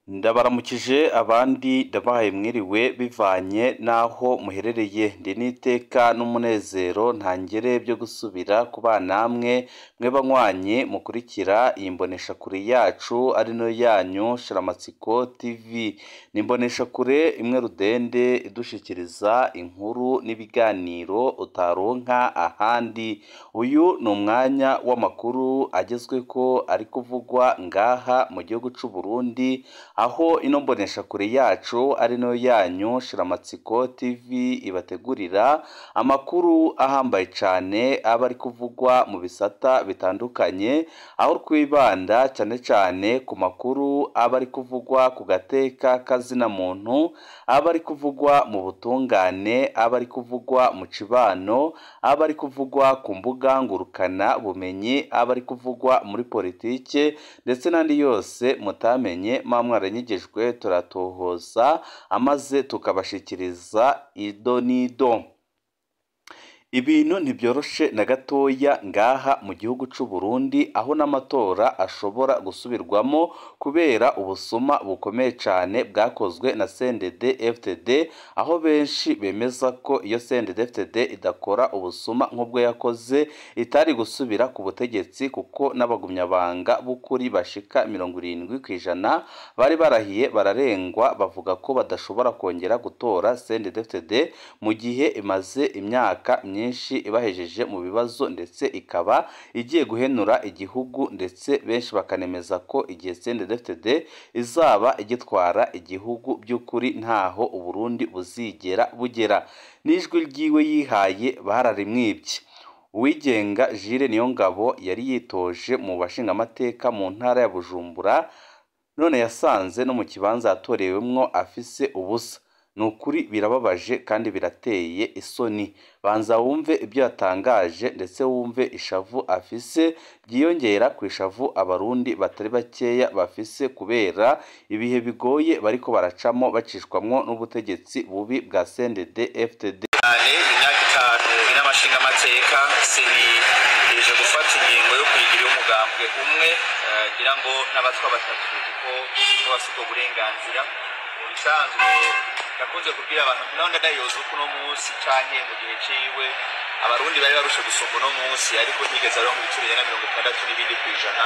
Ndabaramukije abandi ndabahaye mwiriwe bivanye naho muherereye ndi n'iteka n'umunezero ntangere byo gusubira kubana namwe mwe banywanyi mukurikira iyi mboneshakure yacu ari no yanyu Shiramatsiko TV. Ni imboneshakure imwe rudende idushikiriza inkuru n'ibiganiro utaronka ahandi. Uyu ni umwanya w'amakuru agezweko ari kuvugwa ngaha mu gihugu c'u Burundi, aho ino mboneshakure yacu ari no yanyu Shiramatsiko TV ibategurira amakuru ahambaye cane aba ari kuvugwa mu bisata bitandukanye, aho twibanda cane cane ku makuru aba ari kuvugwa ku gateka kazina muntu, aba ari kuvugwa mu butungane, aba ari kuvugwa mu cibano, aba ari kuvugwa ku mbuga ngurukana bumenyi, aba ari kuvugwa muri politike ndetse n'andi yose mutamenye mwaranyigejwe turatohoza amaze tukabashikiriza ido nido. Ibintu ntibyoroshe na gatoya ngaha mu gihugu c'u Burundi, aho n'amatora ashobora gusubirwamo kubera ubusuma bukomeye cane bwakozwe na CNDD-FDD, aho benshi bemeza ko iyo CNDD-FDD idakora ubusuma nk'ubwo yakoze itari gusubira ku butegetsi, kuko n'abagumyabanga b'ukuri bashika 70% bari barahiye bararengwa bavuga ko badashobora kongera gutora CNDD-FDD mu gihe imaze imyaka myinshi ibahejeje mu bibazo ndetse ikaba igiye guhenura igihugu, ndetse benshi bakanemeza ko igihe CNDD-FDD izaba igitwara igihugu by'ukuri ntaho Uburundi buzigera bugera. N'ijwi ryiwe yihaye bararimwibye. Uwigenga Jules Niyongabo yari yitoje mu bashingamateka mu ntara ya Bujumbura, none yasanze no mu kibanza yatorewemwo afise ubusa. Nukuri birababaje kandi birateye isoni. Banza wumve ibyo yatangaje ndetse wumve ishavu afise byiyongera ku ishavu abarundi batari bakeya bafise kubera ibihe bigoye bariko baracamo bacishwamwo n'ubutegetsi bubi bwa CNDD-FDD. Imyaka 5 inamashinga amateka seni ije gufata ingingo yo kuyigira umugambwe umwe, ngira ngo n'abatwa batatu kuko bafite uburenganzira bisanzwe. Yakunze kubwira abantu naho ndadayoza uko no munsi canke mu gihe ciwe abarundi bari barushe gusumba no munsi, ariko ntigeze aronka ibiturire na 60 n'ibindi kwijana,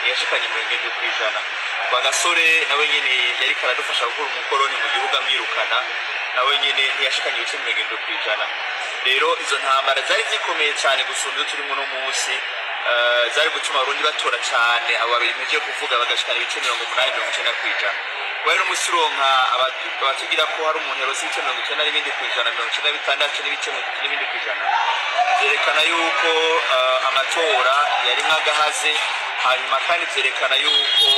yashikanye 70 kwijana. Kwa Gasore nawe nyene yari karadufasha gukora umukoroni mu gihugu amwirukana, nawe nyene ntiyashikanye ibice 70 kwijana. Rero izo ntambara zari zikomeye cyane gusumba iyo turimo no munsi, zari gutuma abarundi batora cyane, abo babiri mpeje kuvuga bagashikana ibice 80-90 kwijana. Wari umusironka abatugira ko hari umuntu yarose ibice 90 n'ibindi kwijana, 96 n'ibice n'ibindi kwijana. Byerekana yuko amatora yari nk'agahaze, hanyuma kandi byerekana yuko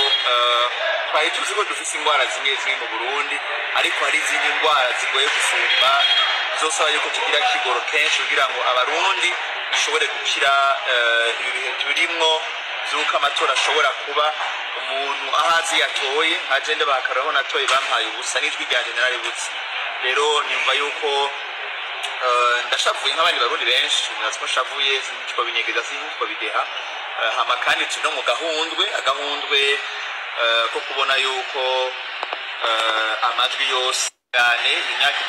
twari tuzi ko dufise ingwara zimwe zimwe mu Burundi, ariko hari izindi ngwara zigoye gusumba zosaba yuko tugira kigoro kenshi kugira ngo abarundi bishobore gukira ibihe turimwo zuko amatora ashobora kuba umuntu ahazi yatoye agende bakaraho natoye bampaye ubusa n'ijwi rya general butsi. Rero nyumva yuko ndashavuye nk'abandi barundi benshi, natwe shavuye sinitwa binyegeza sinitwa bideha, hama kandi tuno mu agahundwe ko kubona yuko amajwi yose cyane imyaka.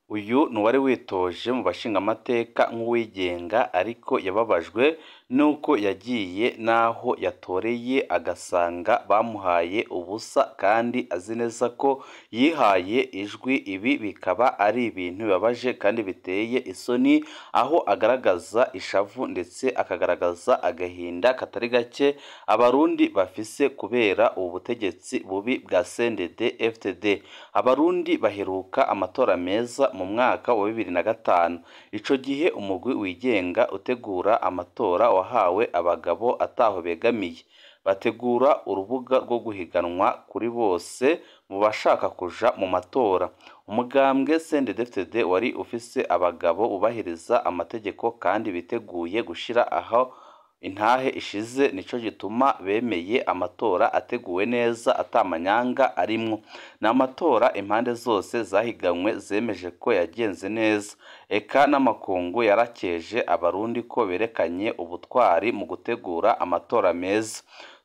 Uyu nuwari witoje mu bashingamateka nk'uwigenga, ariko yababajwe nuko yagiye naho yatoreye agasanga bamuhaye ubusa kandi azi neza ko yihaye ijwi. Ibi bikaba ari ibintu bibabaje kandi biteye isoni, aho agaragaza ishavu ndetse akagaragaza agahinda katari gake abarundi bafise kubera ubu butegetsi bubi bwa CNDD-FDD. Abarundi baheruka amatora meza mu mwaka wa 2005. Ico gihe umugwi wigenga utegura amatora wahawe abagabo ataho begamiye, bategura urubuga rwo guhiganwa kuri bose mu bashaka kuja mu matora. Umugambwe CNDD-FDD wari ufise abagabo ubahiriza amategeko kandi biteguye gushira aho intahe ishize, nico gituma bemeye amatora ateguwe neza atamanyanga arimwo. N'amatora impande zose zahiganywe zemeje ko yagenze neza, eka n'amakungu yarakeje abarundi ko berekanye ubutwari mu gutegura amatora meza.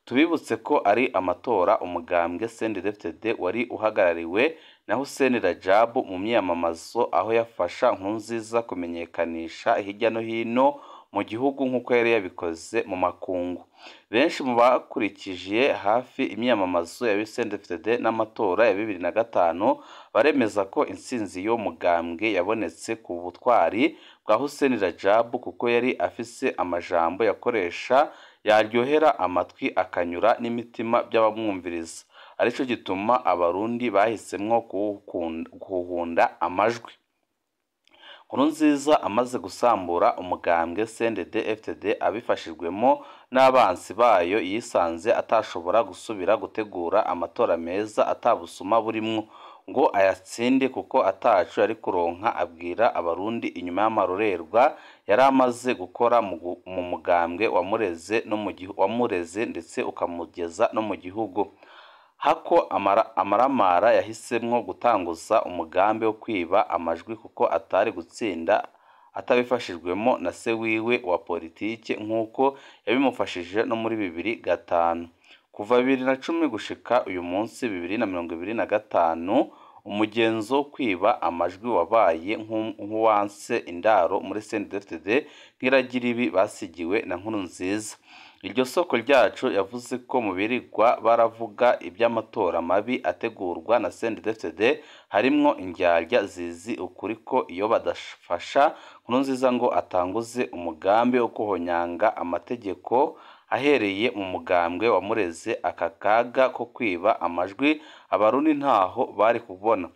tubibutse ko ari amatora umugambwe CNDD-FDD wari uhagarariwe na Hussein Rajab mu myamamazo aho yafasha Nkurunziza kumenyekanisha hirya no hino mu gihugu nk'uko yari yabikoze mu makungu. Benshi mu bakurikije hafi imyamamazo ya CNDD-FDD n'amatora ya 2005 baremeza ko intsinzi yo mugambwe yabonetse ku butwari bwa Hussein Rajab kuko yari afise amajambo yakoresha yaryohera amatwi akanyura n'imitima by'abamwumviriza, arico gituma abarundi bahisemwo kuhunda amajwi. Nkurunziza amaze gusambura umugambwe CNDD-FDD abifashijwemo n'abansi bayo yisanze atashobora gusubira gutegura amatora meza atabusuma burimwo ngo ayatsinde kuko atacu yari kuronka. Abwira abarundi inyuma y'amarorerwa yari amaze gukora mu mugambwe wamureze ndetse ukamugeza no mu gihugu. Hako amaramara yahisemwo gutanguza umugambi wo kwiba amajwi kuko atari gutsinda atabifashijwemo na se wiwe wa politike nk'uko yabimufashije no muri 2005. Kuva 2010 gushika uyu munsi 2025 umugenzo kwiba amajwi wabaye nk'uwanse indaro muri CNDD-FDD nk'iragira ibi basigiwe na Nkurunziza. Iryo soko ryacu yavuze ko mu birigwa baravuga iby'amatora mabi ategurwa na CNDD-FDD harimwo indyarya zizi ukuri ko iyo badafasha Nkurunziza ngo atanguze umugambi wo kuhonyanga amategeko ahereye mu mugambwe wamureze. Aka kaga ko kwiba amajwi abarundi ntaho bari kubona.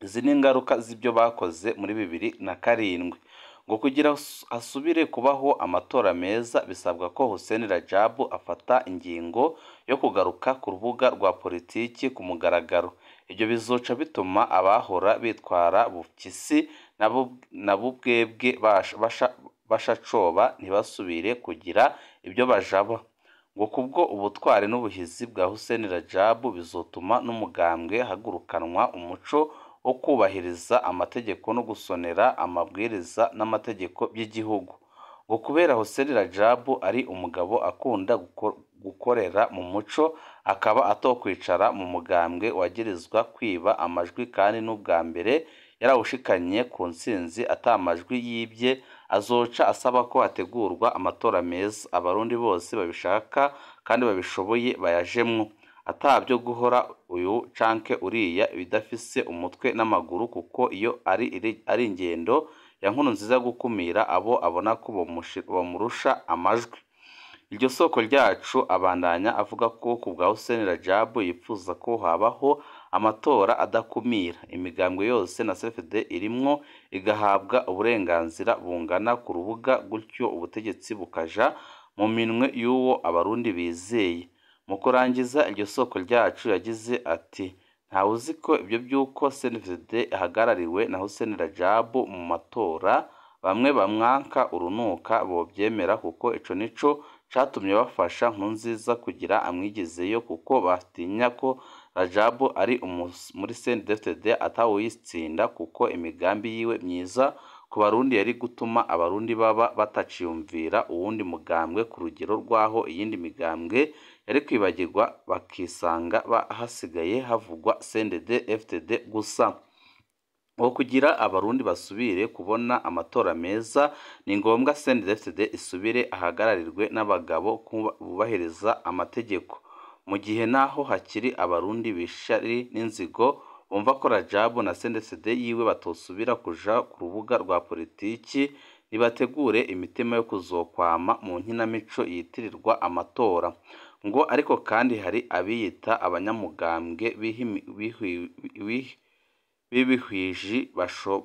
Izi ni ingaruka z'ibyo bakoze muri 2007 ngo kugira asubire kubaho amatora meza bisabwa ko Hussein Rajab afata ingingo yo kugaruka ku rubuga rwa politiki ku mugaragaro. Ibyo bizoca bituma abahora bitwara bukisi nabo bwebwe bashacoba ntibasubire kugira ibyo bajaba. Ngo kubwo ubutwari n'ubuhizi bwa Hussein Rajab bizotuma n'umugambwe hagurukanwa umuco wo kubahiriza amategeko no gusonera amabwiriza n'amategeko by'igihugu. Ngo kubera Hussein Rajab ari umugabo akunda gukorera mu muco akaba atokwicara mu mugambwe wagirizwa kwiba amajwi kandi n'ubwa mbere yarawushikanye ku ntsinzi atamajwi yibye, azoca asaba ko hategurwa amatora meza abarundi bose babishaka kandi babishoboye bayajemwo, atabyo guhora uyu canke uriya bidafise umutwe n'amaguru, kuko iyo ari ingendo ya Nkurunziza gukumira abo abona ko bamurusha amajwi. Iryo soko ryacu abandanya avuga ko ku bwa Hussein Rajab yifuza ko habaho amatora adakumira, imigambwe yose na CNDD irimwo igahabwa uburenganzira bungana ku rubuga, gutyo ubutegetsi bukaja mu minwe y'uwo abarundi bizeye. Mu kurangiza iryo soko ryacu yagize ati ntawe uzi ko ibyo by'uko CNDD ihagarariwe na Hussein Rajab mu matora bamwe bamwanka urunuka bobyemera, kuko ico nico catumye bafasha Nkurunziza kugira amwigizeyo, kuko batinya ko Rajab ari muri CNDD atawuyitsinda, kuko imigambi yiwe myiza ku barundi yari gutuma abarundi baba bataciyumvira uwundi mugambwe ku rugero rwaho iyindi migambwe yari kwibagirwa bakisanga hasigaye havugwa CNDD gusa. Ngo kugira abarundi basubire kubona amatora meza ni ngombwa CNDD isubire ahagararirwe n'abagabo bubahiriza amategeko, mu gihe naho hakiri abarundi bishari n'inzigo bumva ko Rajab na CNDD yiwe batosubira kuja ku rubuga rwa politiki, nibategure imitima yo kuzokwama mu nkinamico yitirirwa amatora. Ngo ariko kandi hari abiyita abanyamugambwe b'ibihwiji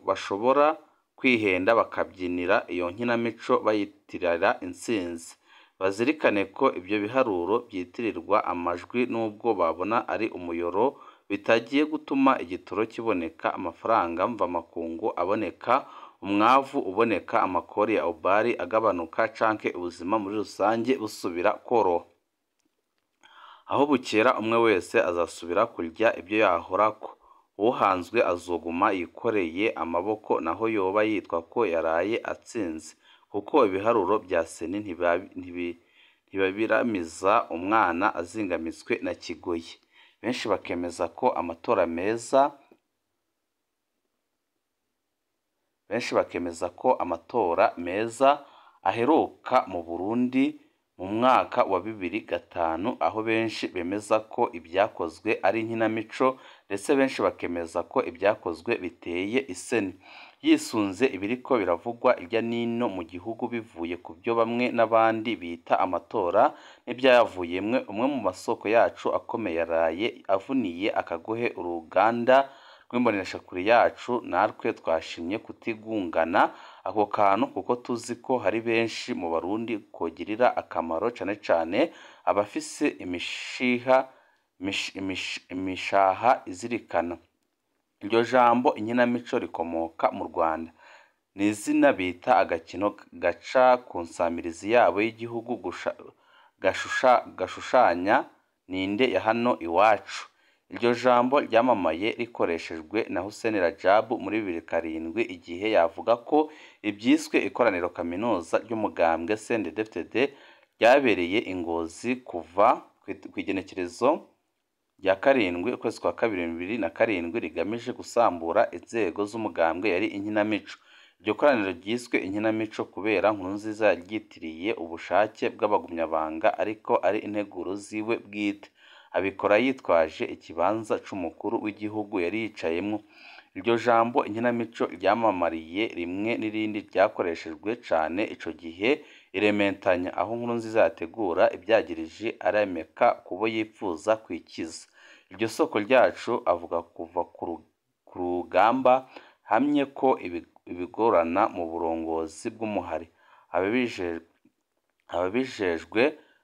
bashobora kwihenda bakabyinira iyo nkinamico bayitirira intsinzi. Bazirikane ko ibyo biharuro byitirirwa amajwi n'ubwo babona ari umuyoro bitagiye gutuma igitoro kiboneka, amafaranga mvamakungu aboneka, umwavu uboneka, amakori ya obari agabanuka, canke ubuzima muri rusange busubira koroha. Aho bukera umwe wese azasubira kurya ibyo yahorako, uhanzwe azoguma yikoreye amaboko naho yoba yitwa ko yaraye atsinze, kuko ibiharuro bya seni ntibabiramiza umwana azingamitswe na kigoyi. Benshi bakemeza ko amatora meza aheruka mu Burundi mu mwaka wa 2005, aho benshi bemeza ko ibyakozwe ari inkinamico ndetse benshi bakemeza ko ibyakozwe biteye isoni. Yisunze ibiriko biravugwa irya nino mu gihugu bivuye ku byo bamwe n'abandi bita amatora n'ibyayavuyemwe, umwe mu masoko yacu akomeye yaraye avuniye akagohe uruganda rw'imboneshakure yacu, natwe twashimye kutigungana ako kantu kuko tuzi ko hari benshi mu Barundi kogirira akamaro cane cane abafise imishaha izirikana. Iryo jambo inkinamico rikomoka mu Rwanda, ni izina bita agakino gaca ku nsamirizi yabo y'igihugu gashushanya ninde ya hano iwacu. Iryo jambo ryamamaye rikoreshejwe na Hussein Rajab muri 2007 igihe yavuga ko ibyiswe ikoraniro kaminuza ry'umugambwe CNDD-FDD ryabereye Ingozi kuva ku igenekerezo rya 7 ukwezi kwa 2007 rigamije gusambura inzego z'umugambwe yari inkinamico. Iryo koraniro ryiswe inkinamico kubera Nkurunziza yaryitiriye ubushake bw'abagumyabanga ariko ari integuro ziwe bwite, abikora yitwaje ikibanza c'umukuru w'igihugu yari yicayemwo. Iryo jambo inkinamico ryamamariye rimwe n'irindi ryakoreshejwe cane ico gihe irementanya, aho Nkurunziza yategura ibyagirije aremeka kubo yipfuza kwikiza. Iryo soko ryacu avuga kuva ku rugamba hamye ko ibigorana mu burongozi bw'umuhari ababijejwe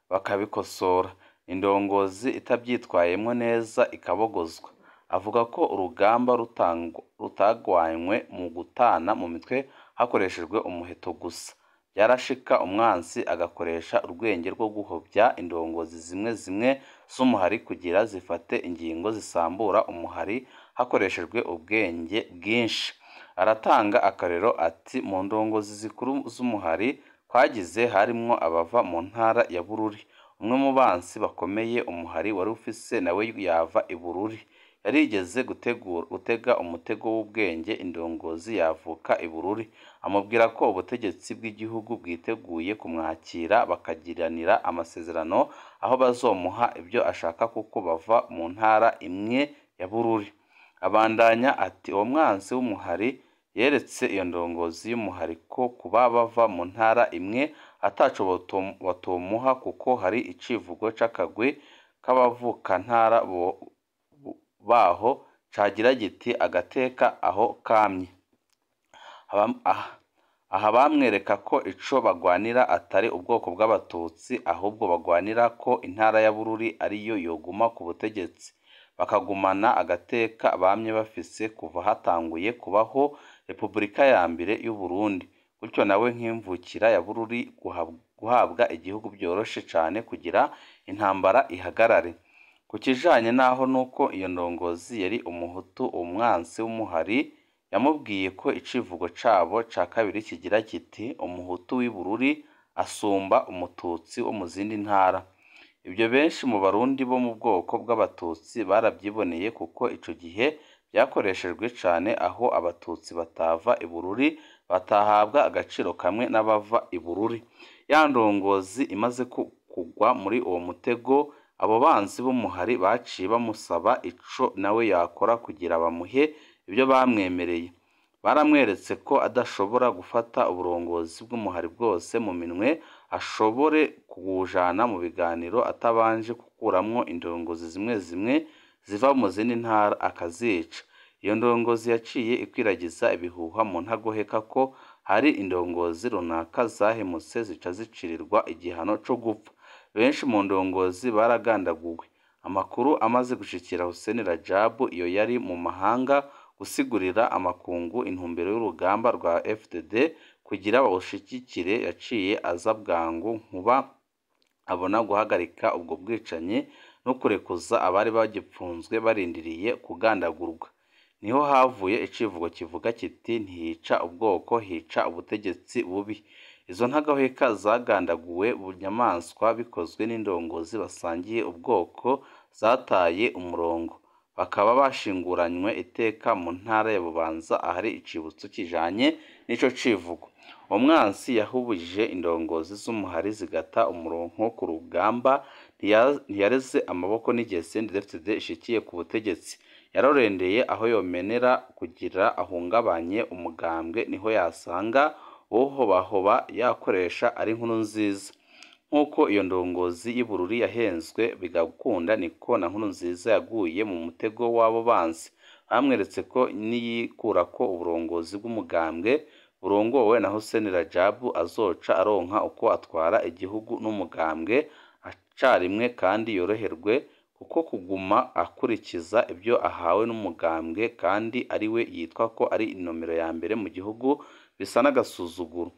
bakabikosora, indongozi itabyitwayemwo neza ikabogozwa. Avuga ko urugamba rutagwanywe mu gutana mu mitwe hakoreshejwe umuheto gusa, byarashika umwansi agakoresha urwenge rwo guhobya indongozi zimwe z'umuhari kugira zifate ingingo zisambura umuhari hakoreshejwe ubwenge bwinshi. Aratanga akarero ati mu ndongozi zikuru z'umuhari twagize harimwo abava mu ntara ya Bururi, umwe mu bansi bakomeye umuhari wari ufise nawe yava i Bururi, yarigeze gutega umutego w'ubwenge indongozi yavuka i Bururi, amubwira ko ubutegetsi bw'igihugu bwiteguye kumwakira bakagiranira amasezerano aho bazomuha ibyo ashaka kuko bava mu ntara imwe ya Bururi. Abandanya ati uwo mwansi w'umuhari yeretse iyo ndongozi y'umuhari ko kuba bava mu ntara imwe ataco batomuha kuko hari icivugo c'akagwi k'abavuka ntara baho cagira giti agateka aho kamye. Aha bamwereka ko ico bagwanira atari ubwoko bw'abatutsi ahubwo bagwanira ko intara ya Bururi ariyo yoguma ku butegetsi, bakagumana agateka bamye bafise kuva hatanguye kubaho Repubulika ya mbere y'u Burundi. Gutyo nawe nk'imvukira ya Bururi guhabwa igihugu byoroshe cane kugira intambara ihagarare. Ku kijanye naho nuko iyo ndongozi yari umuhutu, umwansi w'umuhari yamubwiye ko icivugo cabo ca kabiri kigira kiti umuhutu w'i Bururi asumba umututsi wo mu zindi ntara. Ibyo benshi mu Barundi bo mu bwoko bw'abatutsi barabyiboneye kuko ico gihe byakoreshejwe cane, aho abatutsi batava i Bururi batahabwa agaciro kamwe n'abava i Bururi. Ya ndongozi imaze kugwa muri uwo mutego, abo banzi b'umuhari baciye bamusaba ico nawe yakora kugira bamuhe ibyo bamwemereye. Baramweretse ko adashobora gufata uburongozi bw'umuhari bwose mu minwe, ashobore kuwujana mu biganiro atabanje gukuramwo indongozi zimwe ziva mu zindi ntara akazica. Iyo ndongozi yaciye ikwiragiza ibihuha mu ntagoheka ko hari indongozi runaka zahemutse zica zicirirwa igihano co gupfa. Benshi mu ndongozi baragandaguwe. Amakuru amaze gushikira Hussein Rajab iyo yari mu mahanga gusigurira amakungu intumbero y'urugamba rwa FDD kugira bawushikikire, yaciye aza bwangu nkuba abona guhagarika ubwo bwicanyi no kurekuza abari bagipfunzwe barindiriye kugandagurwa. niho havuye icivugo kivuga kiti ntihica ubwoko hica ubutegetsi bubi. Izo ntagaheka zagandaguwe bunyamaswa bikozwe n'indongozi basangiye ubwoko zataye umurongo, bakaba bashinguranywe iteka mu ntara ya Bubanza ahari icibutso kijanye n'ico civugo. Umwansi yahubuje indongozi z'umuhari zigata umurongo ku rugamba, ntiyareze amaboko n'igihe CNDD-FDD ishikiye ku butegetsi. Yarorendeye aho yomenera kugira ahungabanye umugambwe, niho yasanga uhobahoba yakoresha ari inkuru nziza. Nk'uko iyo ndongozi y'Ibururi yahenzwe bigakunda, niko na nkuru nziza yaguye mu mutego w'abo bansi. Bamweretse ko niyikura ko uburongozi bw'umugambwe burongowe na Hussein Rajab azoca aronka uko atwara igihugu n'umugambwe acarimwe kandi yoroherwe, kuko kuguma akurikiza ibyo ahawe n'umugambwe kandi ari we yitwa ko ari inomero ya mbere mu gihugu bisa n'agasuzuguro.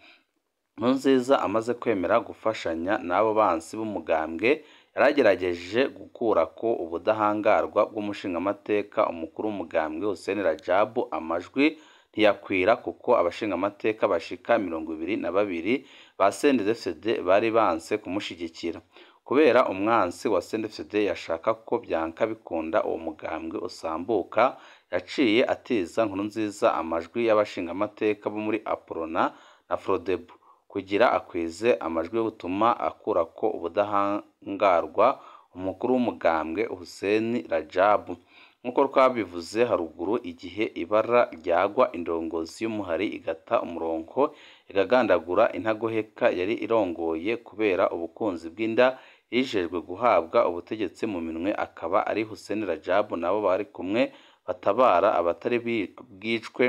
Nkurunziza amaze kwemera gufashanya n'abo bansi b'umugambwe, yaragerageje gukura ko ubudahangarwa bw'umushingamateka umukuru w'umugambwe Hussein Rajab amajwi ntiyakwira, kuko abashingamateka bashika 22 ba CNDD-FDD bari banse kumushigikira. Kubera umwansi wa CNDD-FDD yashaka ko byanka bikunda uwo mugambwe usambuka, yaciye atiza Nkurunziza amajwi y'abashingamateka bo muri Aprona na Frodebu kugira akwize amajwi yo gutuma akura ko ubudahangarwa umukuru w'umugambwe Hussein Rajab. Nk'uko twabivuze haruguru, igihe ibara ryagwa indongozi y'umuhari igata umurongo igagandagura intagoheka yari irongoye kubera ubukunzi bw'inda yijejwe guhabwa ubutegetsi mu minwe, akaba ari Hussein Rajab nabo bari kumwe batabara abatari bwicwe.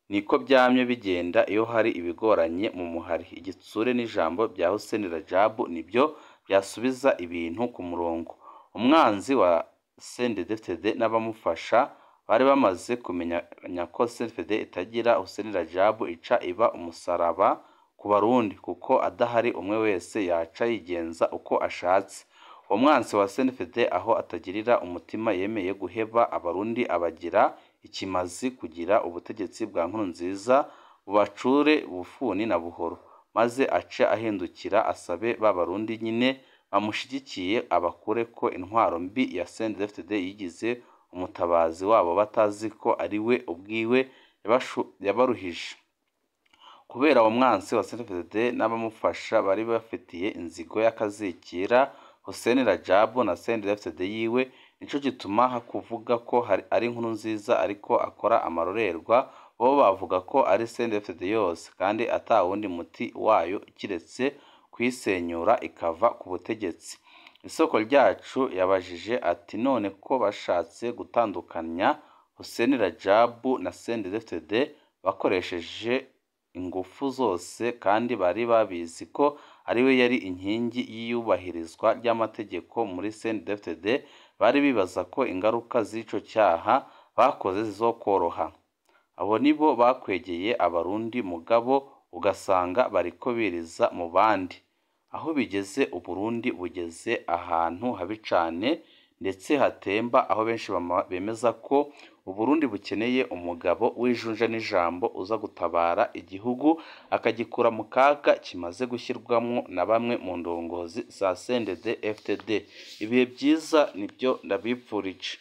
Niko byamye bigenda iyo hari ibigoranye mu muhari. Igitsure n'ijambo bya Hussein Rajab nibyo byasubiza ibintu ku murongo. Umwanzi wa CNDD-FDD n'abamufasha bari bamaze kumenya ko CNDD-FDD itagira Hussein Rajab ica iba umusaraba ku Barundi, kuko adahari umwe wese yaca yigenza uko ashatse. Uwo mwansi wa CNDD-FDD aho atagirira umutima yemeye guheba Abarundi abagira ikimazi kugira ubutegetsi bwa Nkurunziza bubacure bufuni na buhoro, maze ace ahindukira asabe b'Abarundi nyine bamushigikiye abakure ko intwaro mbi ya CNDD-FDD yigize umutabazi wabo, batazi ko ari we ubwiwe yabaruhije. Kubera uwo mwansi wa CNDD-FDD n'abamufasha bari bafitiye inzigo y'akazikira Hussein Rajab na CNDD-FDD yiwe, nico gituma hakuvuga ko ari Nkurunziza ariko akora amarorerwa, bo bavuga ko ari CNDD-FDD yose kandi atawundi muti wayo kiretse kwisenyura ikava ku butegetsi. Isoko ryacu yabajije ati none ko bashatse gutandukanya Hussein Rajab na CNDD-FDD bakoresheje ingufu zose kandi bari babizi ko ari we yari inkingi y'iyubahirizwa ry'amategeko muri CNDD-FDD, bari bibaza ko ingaruka z'ico cyaha bakoze zizokoroha. Abo nibo bakwegeye Abarundi, mugabo ugasanga bariko biriza mu bandi. Aho bigeze Uburundi bugeze ahantu habi cane ndetse hatemba, aho benshi bemeza ko Uburundi bukeneye umugabo w'ijunja n'ijambo uza gutabara igihugu akagikura mu kaga kimaze gushyirwamwo na bamwe mu ndongozi za CNDD-FDD. Ibihe byiza nibyo ndabipfurije.